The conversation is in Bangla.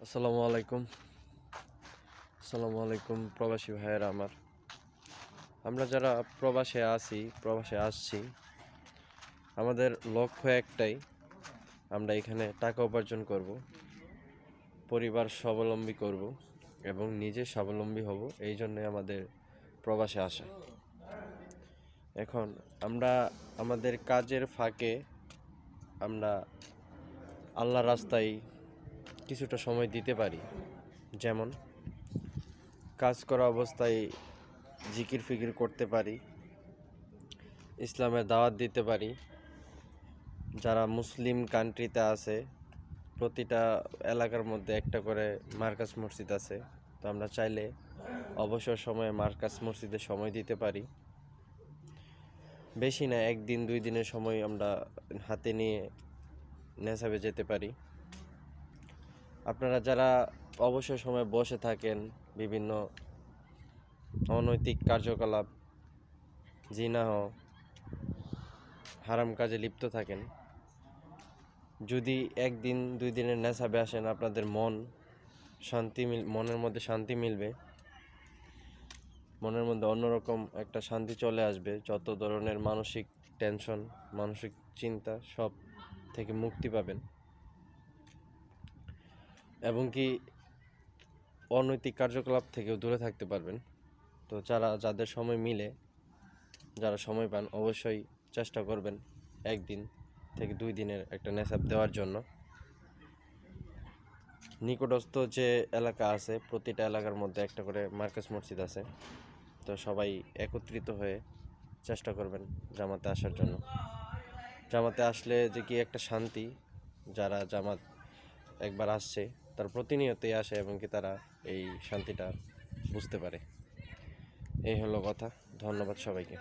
আসসালামু আলাইকুম। আসসালামু আলাইকুম প্রবাসী ভাইয়েরা আমার। আমরা যারা প্রবাসে আসছি, আমাদের লক্ষ্য একটাই, আমরা এখানে টাকা উপার্জন করব, পরিবার স্বাবলম্বী করব এবং নিজে স্বাবলম্বী হব। এই জন্যই আমাদের প্রবাসে আসা। এখন আমরা আমাদের কাজের ফাঁকে আমরা আল্লাহর রাস্তায় কিছুটা সময় দিতে পারি। যেমন কাজ করা অবস্থায় জিকির ফিকির করতে পারি, ইসলামের দাওয়াত দিতে পারি। যারা মুসলিম কান্ট্রিতে আছে, প্রতিটা এলাকার মধ্যে একটা করে মার্কাজ মসজিদ আছে। তো আমরা চাইলে অবসর সময়ে মার্কাজ মসজিদে সময় দিতে পারি। বেশি না, 1 দিন 2 দিনের সময় আমরা হাতে নিয়ে নেশাবে যেতে পারি। আপনারা যারা অবসর সময় বসে থাকেন, বিভিন্ন অনৈতিক কার্যকলাপ, জিনাহ, হারাম কাজে লিপ্ত থাকেন, যদি 1 দিন 2 দিনের নেশাবে আসেন, আপনাদের মনের মধ্যে শান্তি মিলবে, মনের মধ্যে অন্যরকম একটা শান্তি চলে আসবে। যত ধরনের মানসিক টেনশন, মানসিক চিন্তা, সব থেকে মুক্তি পাবেন এবং কি অনৈতিক কার্যকলাপ থেকেও দূরে থাকতে পারবেন। তো যাদের সময় মিলে, যারা সময় পান, অবশ্যই চেষ্টা করবেন 1 দিন থেকে 2 দিনের একটা নেশাব দেওয়ার জন্য। নিকটস্থ যে এলাকা আছে, প্রতিটা এলাকার মধ্যে একটা করে মার্কাজ মসজিদ আছে। তো সবাই একত্রিত হয়ে চেষ্টা করবেন জামাতে আসার জন্য। জামাতে আসলে যে কি একটা শান্তি, যারা জামাত একবার আসছে তার প্রতিনিয়তই আসে এবং কি তারা এই শান্তিটা বুঝতে পারে। এই হলো কথা। ধন্যবাদ সবাইকে।